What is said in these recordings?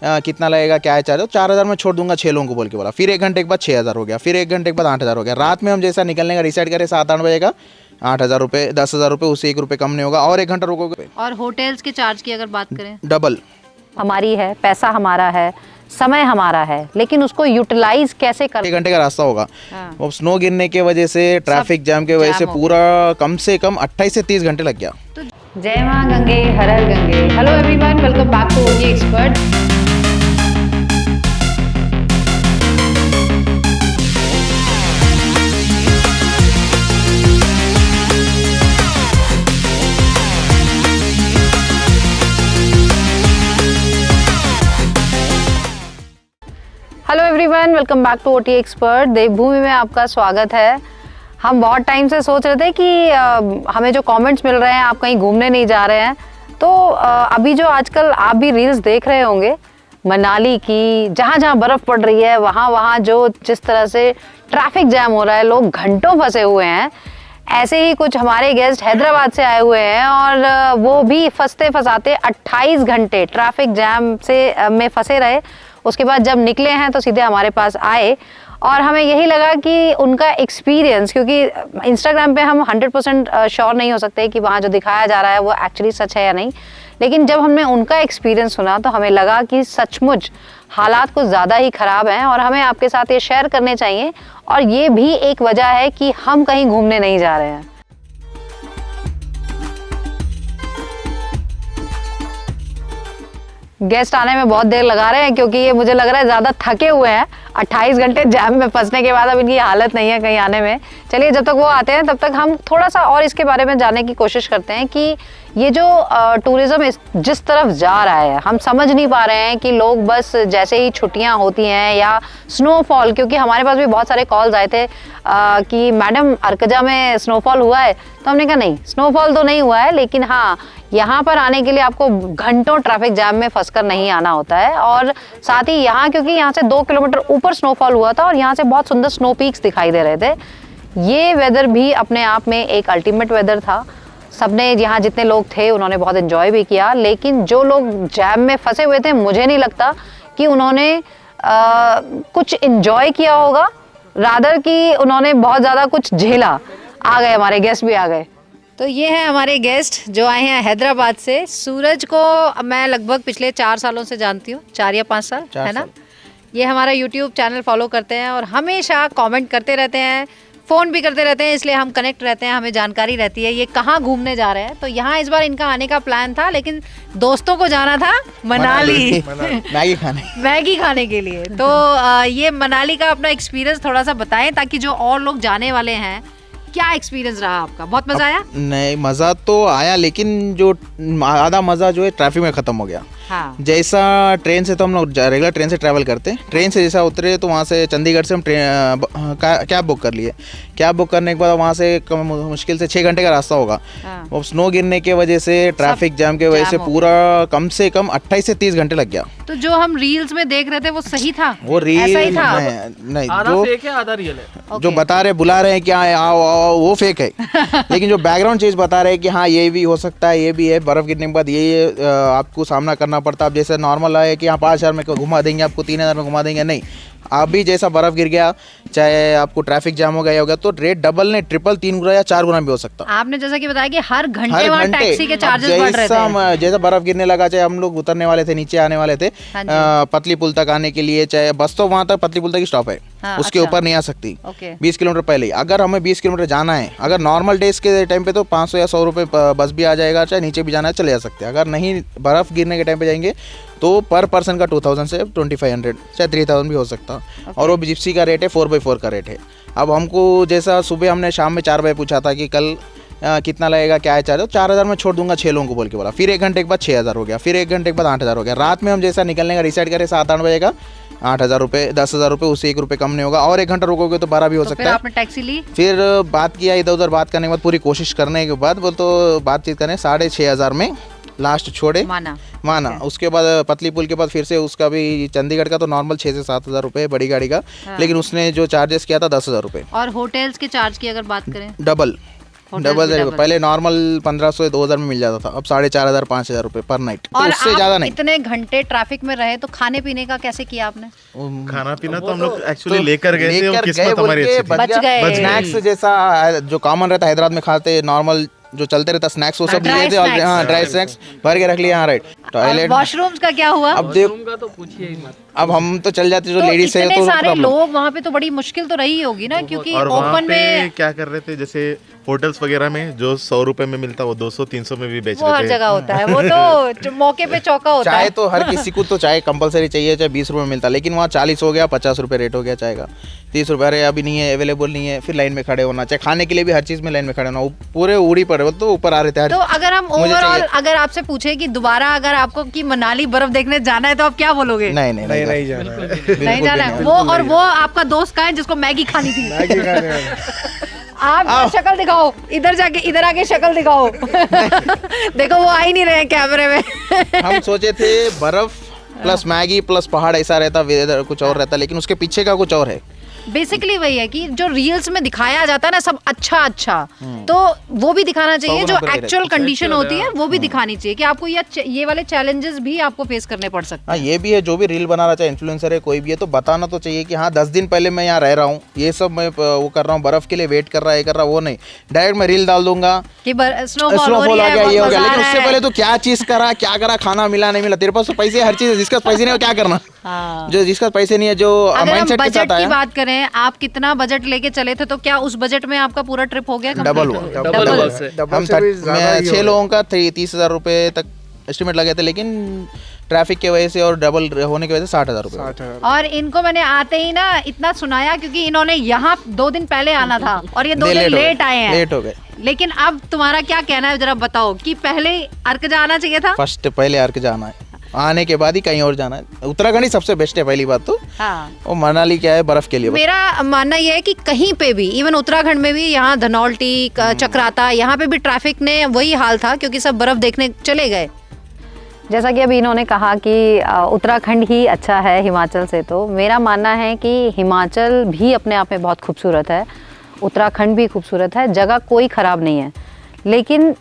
कितना लगेगा क्या है चार्ज, 4000 में छोड़ दूंगा 6 लोगों को बोल के बोला। फिर 1 घंटे के बाद 6000 हो गया, फिर 1 घंटे के बाद 8000 हो गया। रात में हम जैसा निकलने का डिसाइड करें 7-8 बजे का, 8000 रुपये, 10,000 रुपये, उससे 1 रुपये कम नहीं होगा। और 1 घंटा रुकोगे। और होटल्स के चार्ज की अगर बात करें, डबल। हमारी है, पैसा हमारा है, समय हमारा है, लेकिन उसको यूटिलाइज कैसे कर। 1 घंटे का रास्ता होगा। वो स्नो गिरने की वजह से, ट्रैफिक जाम की वजह से पूरा कम से कम 28 से 30 घंटे लग गया। जय मां गंगे, हर हर Gange. Hello everyone, welcome back to OT expert. Hello everyone, welcome back to OT expert. देवभूमि में आपका स्वागत है। हम बहुत टाइम से सोच रहे थे कि हमें जो कमेंट्स मिल रहे हैं, आप कहीं घूमने नहीं जा रहे हैं, तो अभी जो आजकल आप भी रील्स देख रहे होंगे मनाली की, जहाँ जहाँ बर्फ़ पड़ रही है, वहाँ वहाँ जो जिस तरह से ट्रैफिक जैम हो रहा है, लोग घंटों फंसे हुए हैं। ऐसे ही कुछ हमारे गेस्ट हैदराबाद से आए हुए हैं और वो भी फंसते फंसाते 28 घंटे ट्रैफिक जैम से में फंसे रहे। उसके बाद जब निकले हैं तो सीधे हमारे पास आए और हमें यही लगा कि उनका एक्सपीरियंस, क्योंकि इंस्टाग्राम पे हम 100% श्योर नहीं हो सकते कि वहाँ जो दिखाया जा रहा है वो एक्चुअली सच है या नहीं, लेकिन जब हमने उनका एक्सपीरियंस सुना तो हमें लगा कि सचमुच हालात कुछ ज़्यादा ही ख़राब हैं और हमें आपके साथ ये शेयर करने चाहिए। और ये भी एक वजह है कि हम कहीं घूमने नहीं जा रहे हैं। गेस्ट आने में बहुत देर लगा रहे हैं क्योंकि ये मुझे लग रहा है ज़्यादा थके हुए हैं। 28 घंटे जैम में फंसने के बाद अब इनकी हालत नहीं है कहीं आने में। चलिए, जब तक वो आते हैं तब तक हम थोड़ा सा और इसके बारे में जानने की कोशिश करते हैं कि ये जो टूरिज़्म जिस तरफ जा रहा है, हम समझ नहीं पा रहे हैं कि लोग बस जैसे ही छुट्टियां होती हैं या स्नोफॉल, क्योंकि हमारे पास भी बहुत सारे कॉल्स आए थे कि मैडम अरकजा में स्नोफॉल हुआ है, तो हमने कहा नहीं, स्नोफॉल तो नहीं हुआ है, लेकिन हाँ, यहाँ पर आने के लिए आपको घंटों ट्रैफिक जैम में फंसकर नहीं आना होता है। और साथ ही यहाँ, क्योंकि यहाँ से 2 किलोमीटर ऊपर स्नोफॉल हुआ था और यहाँ से बहुत सुंदर स्नो पीक्स दिखाई दे रहे थे। ये वेदर भी अपने आप में एक अल्टीमेट वेदर था। सबने, यहाँ जितने लोग थे उन्होंने बहुत एंजॉय भी किया, लेकिन जो लोग जैम में फंसे हुए थे, मुझे नहीं लगता कि उन्होंने कुछ एंजॉय किया होगा, रादर कि उन्होंने बहुत ज़्यादा कुछ झेला। आ गए हमारे गेस्ट भी आ गए। तो ये है हमारे गेस्ट जो आए हैं हैदराबाद से। सूरज को मैं लगभग पिछले 4 सालों से जानती हूँ, 4 या 5 साल, है ना। ये हमारा यूट्यूब चैनल फॉलो करते हैं और हमेशा कमेंट करते रहते हैं, फ़ोन भी करते रहते हैं, इसलिए हम कनेक्ट रहते हैं, हमें जानकारी रहती है ये कहाँ घूमने जा रहे हैं। तो यहाँ इस बार इनका आने का प्लान था, लेकिन दोस्तों को जाना था मनाली मैगी खाने के लिए। तो ये मनाली का अपना एक्सपीरियंस थोड़ा सा बताएं, ताकि जो और लोग जाने वाले हैं, क्या एक्सपीरियंस रहा आपका? बहुत मजा आया? नहीं, मज़ा तो आया, लेकिन जो आधा मज़ा जो है ट्रैफिक में ख़त्म हो गया। हाँ। जैसा ट्रेन से तो हम लोग रेगुलर ट्रेन से ट्रैवल करते हैं, ट्रेन से जैसा उतरे तो वहाँ से चंडीगढ़ से हम कैब बुक कर लिए। कैब बुक करने के बाद वहाँ से मुश्किल से 6 घंटे का रास्ता होगा। हाँ। और स्नो गिरने की वजह से, ट्रैफिक जाम की वजह से पूरा कम से कम 28 से 30 घंटे लग गया। तो जो हम रील्स में देख रहे थे वो सही था? वो रील ऐसा ही था? नहीं, आधा फेक है, आधा रियल है। जो बता रहे, बुला रहे हैं कि हाँ आओ आओ, वो फेक है। लेकिन जो बैकग्राउंड चीज़ बता रहे हैं कि हाँ ये भी हो सकता है, ये भी है, बर्फ़ गिरने के बाद ये आपको सामना करना पड़ता है। अब जैसे नॉर्मल है कि हाँ 5,000 में घुमा देंगे, आपको 3,000 में घुमा देंगे, नहीं। अभी जैसा बर्फ़ गिर गया, चाहे आपको ट्रैफिक जाम हो गया तो रेट डबल नहीं, ट्रिपल, 3 गुना या 4 गुना भी हो सकता। आपने जैसा कि बताया कि हर घंटे वहाँ टैक्सी के चार्जेस बढ़ रहे थे। जैसा बर्फ़ गिरने लगा, चाहे हम लोग उतरने वाले थे, नीचे आने वाले थे पतली पुल तक आने के लिए, चाहे बस तो वहाँ तक पतली पुल तक ही स्टॉप है, उसके ऊपर नहीं आ सकती। 20 किलोमीटर पहले ही अगर हमें 20 किलोमीटर जाना है, अगर नॉर्मल डेज के टाइम पे तो 500 या 100 रुपये बस भी आ जाएगा, चाहे नीचे भी जाना है चले जा सकते हैं। अगर नहीं, बर्फ़ गिरने के टाइम पे जाएंगे तो पर पर्सन का 2,000 से 2,500 चाहे 3,000 भी हो सकता। और वो जिप्सी का रेट है, 4x4 का रेट है। अब हमको जैसा सुबह हमने शाम में 4 बजे पूछा था कि कल कितना लगेगा क्या है चार्ज, 4000 में छोड़ दूंगा 6 लोगों को बोल के बोला। फिर 1 घंटे के बाद 6000 हो गया, फिर 1 घंटे के बाद 8000 हो गया। रात में हम जैसा निकलने का डिसाइड करें 7-8 बजे का, 8000 रुपये, 10,000 रुपये, उससे 1 रुपये कम नहीं होगा। और 1 घंटा रुकोगे तो 12 भी हो सकता है। आपने टैक्सी ली? फिर बात किया, इधर उधर बात करने के बाद, पूरी कोशिश करने के बाद बोल तो बातचीत करें 6,500 में लास्ट छोड़े, माना। उसके बाद पतली पुल के बाद फिर से उसका भी, चंडीगढ़ का तो नॉर्मल 6 से 7,000 रुपये बड़ी गाड़ी का। लेकिन उसने जो चार्जेस किया था 10,000 रुपये। और होटल्स के चार्ज की अगर बात करें? डबल। Double rate. पहले नॉर्मल 1500 से 2000 में मिल जाता था, अब 4500 5000 रुपए पर नाइट। और उससे ज्यादा नहीं। इतने घंटे ट्रैफिक में रहे तो खाने पीने का कैसे किया आपने? खाना पीना तो हम लोग एक्चुअली लेकर गए थे, किस्मत हमारी अच्छी थी। बच गए। स्नैक्स जैसा जो कॉमन रहता है हैदराबाद में खाते नॉर्मल जो चलते रहता स्नैक्स, वो सब लिए थे। हाँ, ड्राई स्नैक्स भर के रख लिया। हाँ, राइट। टॉयलेट, वॉशरूम्स का क्या हुआ? अब देख, तो पूछिए ही मत। अब हम तो चल जाते जो लेडीज है, इतने तो सारे लोग वहाँ पे, तो बड़ी मुश्किल तो रही होगी ना, क्योंकि और वहाँ ओपन पे में क्या कर रहे थे, जैसे होटल्स वगैरह में जो 100 रुपए में मिलता वो 200-300 में भी बेच वो हर रहे थे। जगह होता है, वो तो मौके पे चौका होता चाय है। तो हर किसी को तो चाय कंपलसरी चाहिए, चाहे 20 रुपए में मिलता, लेकिन वहाँ 40 हो गया, 50 रुपए रेट हो गया चाय का, 30 रुपए। अरे अभी नहीं है, अवेलेबल नहीं है, फिर लाइन में खड़े होना। चाहे खाने के लिए भी हर चीज में लाइन में खड़े होना। पूरे उड़ी पड़े तो ऊपर आ रहे थे। तो अगर हम ओवरऑल अगर आपसे पूछे कि दोबारा अगर आपको कि मनाली बर्फ देखने जाना है तो आप क्या बोलोगे? नहीं नहीं नहीं, नहीं जाना है। नहीं जाना है। वो और वो आपका दोस्त का है जिसको मैगी खानी थी। मैगी खाने वाला। आप शक्ल दिखाओ, इधर जाके इधर आके शक्ल दिखाओ। देखो वो आ ही नहीं रहे हैं कैमरे में। हम सोचे थे बर्फ प्लस मैगी प्लस पहाड़ ऐसा रहता, वेदर कुछ और रहता, लेकिन उसके पीछे का कुछ और है। बेसिकली वही है कि जो रील्स में दिखाया जाता है ना सब अच्छा, तो वो भी दिखाना चाहिए। जो एक्चुअल कंडीशन होती है वो भी दिखानी चाहिए कि आपको ये वाले चैलेंजेस भी आपको फेस करने पड़ सकते हैं। हाँ, ये भी है। जो भी रील बना रहा, चाहे इन्फ्लुएंसर है कोई भी है, तो बताना तो चाहिए कि हाँ 10 दिन पहले मैं यहाँ रह रहा हूँ, ये सब मैं वो कर रहा हूँ, बर्फ के लिए वेट कर रहा है, ये कर रहा, वो नहीं डायरेक्ट मैं रील डाल दूंगा कि स्नोफॉल हो गया, ये हो गया। लेकिन उससे पहले तो क्या चीज करा, क्या करा, खाना मिला नहीं मिला, तेरे पास तो पैसे हर चीज है, जिसका पैसे नहीं है क्या करना। जो जिसका पैसे नहीं है, जो माइंडसेट के साथ बजट की आया। बात करें, आप कितना बजट लेके चले थे, तो क्या उस बजट में आपका पूरा ट्रिप हो गया? डबल हुआ। डबल से। हम 6 लोगों का 30,000 रुपए तक एस्टिमेट लगे थे, लेकिन ट्रैफिक की वजह से और डबल होने की वजह से 60,000 रुपए। और इनको मैंने आते ही ना इतना सुनाया, क्योंकि इन्होंने यहाँ 2 दिन पहले आना था और ये 2 दिन लेट आए हैं। लेट हो गए। लेकिन अब तुम्हारा क्या कहना है, जरा बताओ कि पहले अर्क जाना चाहिए था? फर्स्ट पहले अर्क जाना है, आने के बाद ही कहीं और जाना है। उत्तराखंड ही सबसे बेस्ट है पहली बात तो। हाँ। और मनाली क्या है, बर्फ के लिए। मेरा मानना यह है कि कहीं पे भी, इवन उत्तराखंड में भी, यहाँ धनौल्टी, चक्राता, यहाँ पे भी ट्रैफिक ने वही हाल था, क्योंकि सब बर्फ देखने चले गए। जैसा कि अभी इन्होंने कहा कि उत्तराखंड ही अच्छा है हिमाचल से, तो मेरा मानना है कि हिमाचल भी अपने आप में बहुत खूबसूरत है, उत्तराखंड भी खूबसूरत है, जगह कोई ख़राब नहीं है, लेकिन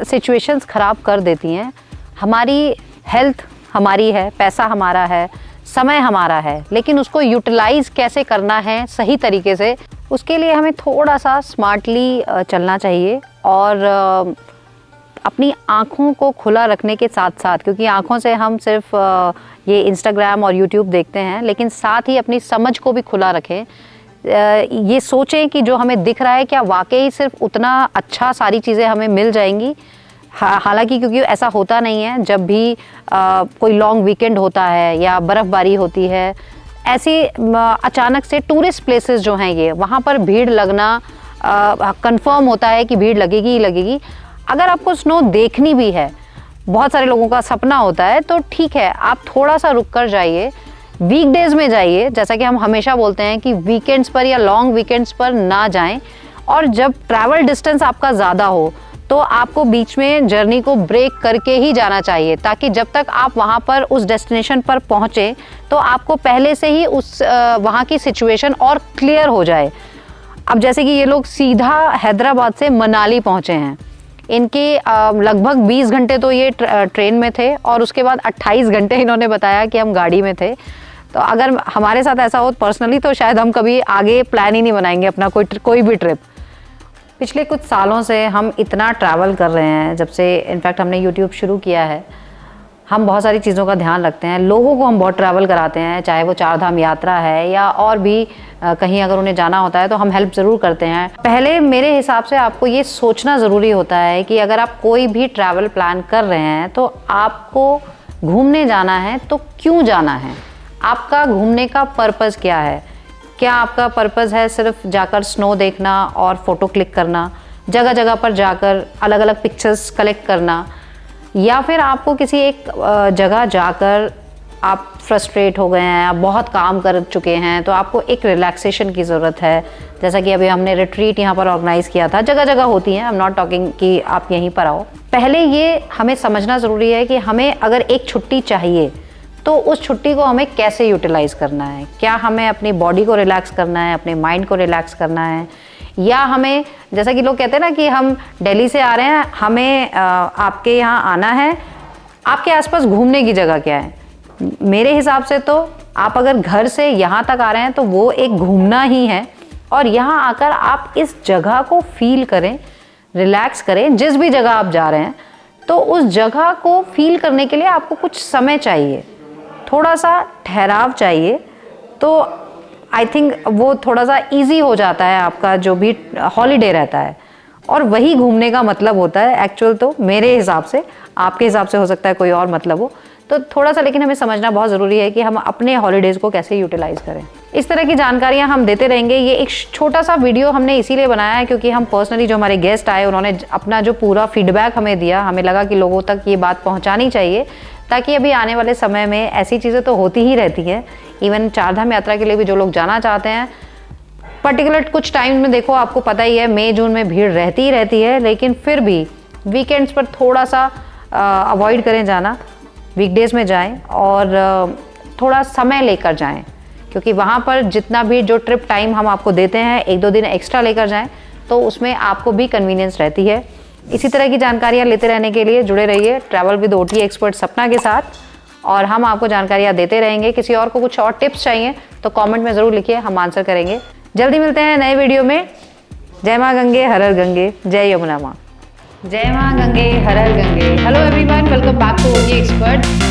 सिचुएशंस ख़राब कर देती हैं। हमारी हेल्थ हमारी है, पैसा हमारा है, समय हमारा है, लेकिन उसको यूटिलाइज़ कैसे करना है सही तरीके से, उसके लिए हमें थोड़ा सा स्मार्टली चलना चाहिए। और अपनी आँखों को खुला रखने के साथ साथ, क्योंकि आँखों से हम सिर्फ ये इंस्टाग्राम और यूट्यूब देखते हैं, लेकिन साथ ही अपनी समझ को भी खुला रखें। ये सोचें कि जो हमें दिख रहा है क्या वाकई सिर्फ उतना अच्छा सारी चीज़ें हमें मिल जाएंगी। हालांकि क्योंकि ऐसा होता नहीं है, जब भी कोई लॉन्ग वीकेंड होता है या बर्फ़बारी होती है, ऐसे अचानक से टूरिस्ट प्लेसेस जो हैं ये, वहाँ पर भीड़ लगना कंफर्म होता है कि भीड़ लगेगी ही लगेगी। अगर आपको स्नो देखनी भी है, बहुत सारे लोगों का सपना होता है, तो ठीक है, आप थोड़ा सा रुक कर जाइए, वीकडेज़ में जाइए। जैसा कि हम हमेशा बोलते हैं कि वीकेंड्स पर या लॉन्ग वीकेंड्स पर ना जाएं। और जब ट्रैवल डिस्टेंस आपका ज़्यादा हो तो आपको बीच में जर्नी को ब्रेक करके ही जाना चाहिए, ताकि जब तक आप वहाँ पर उस डेस्टिनेशन पर पहुँचे तो आपको पहले से ही उस वहाँ की सिचुएशन और क्लियर हो जाए। अब जैसे कि ये लोग सीधा हैदराबाद से मनाली पहुँचे हैं, इनके लगभग 20 घंटे तो ये ट्रेन में थे, और उसके बाद 28 घंटे इन्होंने बताया कि हम गाड़ी में थे। तो अगर हमारे साथ ऐसा हो पर्सनली, तो शायद हम कभी आगे प्लान ही नहीं बनाएंगे अपना कोई भी ट्रिप। पिछले कुछ सालों से हम इतना ट्रैवल कर रहे हैं, जब से इनफैक्ट हमने यूट्यूब शुरू किया है, हम बहुत सारी चीज़ों का ध्यान रखते हैं। लोगों को हम बहुत ट्रैवल कराते हैं, चाहे वो 4 धाम यात्रा है या और भी कहीं अगर उन्हें जाना होता है तो हम हेल्प ज़रूर करते हैं। पहले मेरे हिसाब से आपको ये सोचना ज़रूरी होता है कि अगर आप कोई भी ट्रैवल प्लान कर रहे हैं तो आपको घूमने जाना है तो क्यों जाना है, आपका घूमने का पर्पज़ क्या है। क्या आपका पर्पज़ है सिर्फ जाकर स्नो देखना और फ़ोटो क्लिक करना, जगह जगह पर जाकर अलग अलग पिक्चर्स कलेक्ट करना, या फिर आपको किसी एक जगह जाकर आप फ्रस्ट्रेट हो गए हैं, आप बहुत काम कर चुके हैं, तो आपको एक रिलैक्सेशन की ज़रूरत है। जैसा कि अभी हमने रिट्रीट यहाँ पर ऑर्गेनाइज़ किया था, जगह जगह होती हैं, आई एम नॉट टॉकिंग कि आप यहीं पर आओ। पहले ये हमें समझना ज़रूरी है कि हमें अगर एक छुट्टी चाहिए तो उस छुट्टी को हमें कैसे यूटिलाइज़ करना है। क्या हमें अपनी बॉडी को रिलैक्स करना है, अपने माइंड को रिलैक्स करना है, या हमें, जैसा कि लोग कहते हैं ना कि हम दिल्ली से आ रहे हैं, हमें आपके यहाँ आना है, आपके आसपास घूमने की जगह क्या है? मेरे हिसाब से तो आप अगर घर से यहाँ तक आ रहे हैं तो वो एक घूमना ही है, और यहाँ आकर आप इस जगह को फील करें, रिलैक्स करें। जिस भी जगह आप जा रहे हैं तो उस जगह को फील करने के लिए आपको कुछ समय चाहिए, थोड़ा सा ठहराव चाहिए, तो आई थिंक वो थोड़ा सा इजी हो जाता है आपका जो भी हॉलीडे रहता है। और वही घूमने का मतलब होता है एक्चुअल तो, मेरे हिसाब से। आपके हिसाब से हो सकता है कोई और मतलब हो, तो थोड़ा सा लेकिन हमें समझना बहुत ज़रूरी है कि हम अपने हॉलीडेज़ को कैसे यूटिलाइज करें। इस तरह की जानकारियां हम देते रहेंगे। ये एक छोटा सा वीडियो हमने इसीलिए बनाया है क्योंकि हम पर्सनली, जो हमारे गेस्ट आए, उन्होंने अपना जो पूरा फीडबैक हमें दिया, हमें लगा कि लोगों तक ये बात पहुंचानी चाहिए, ताकि अभी आने वाले समय में ऐसी चीज़ें तो होती ही रहती हैं। इवन चारधाम यात्रा के लिए भी जो लोग जाना चाहते हैं, पर्टिकुलर कुछ टाइम में देखो, आपको पता ही है मई जून में भीड़ रहती ही रहती है, लेकिन फिर भी वीकेंड्स पर थोड़ा सा अवॉइड करें जाना, वीकडेज में जाएं और थोड़ा समय लेकर जाएं, क्योंकि वहाँ पर जितना भी जो ट्रिप टाइम हम आपको देते हैं, 1-2 दिन एक्स्ट्रा लेकर जाएं तो उसमें आपको भी कन्वीनियंस रहती है। इसी तरह की जानकारियाँ लेते रहने के लिए जुड़े रहिए ट्रैवल विद ओटी एक्सपर्ट सपना के साथ, और हम आपको जानकारियाँ देते रहेंगे। किसी और को कुछ और टिप्स चाहिए तो कमेंट में ज़रूर लिखिए, हम आंसर करेंगे। जल्दी मिलते हैं नए वीडियो में। जय माँ गंगे हर हर गंगे, जय यमुना माँ। जय माँ गंगे हर हर Gange. Hello everyone, welcome back to OT expert.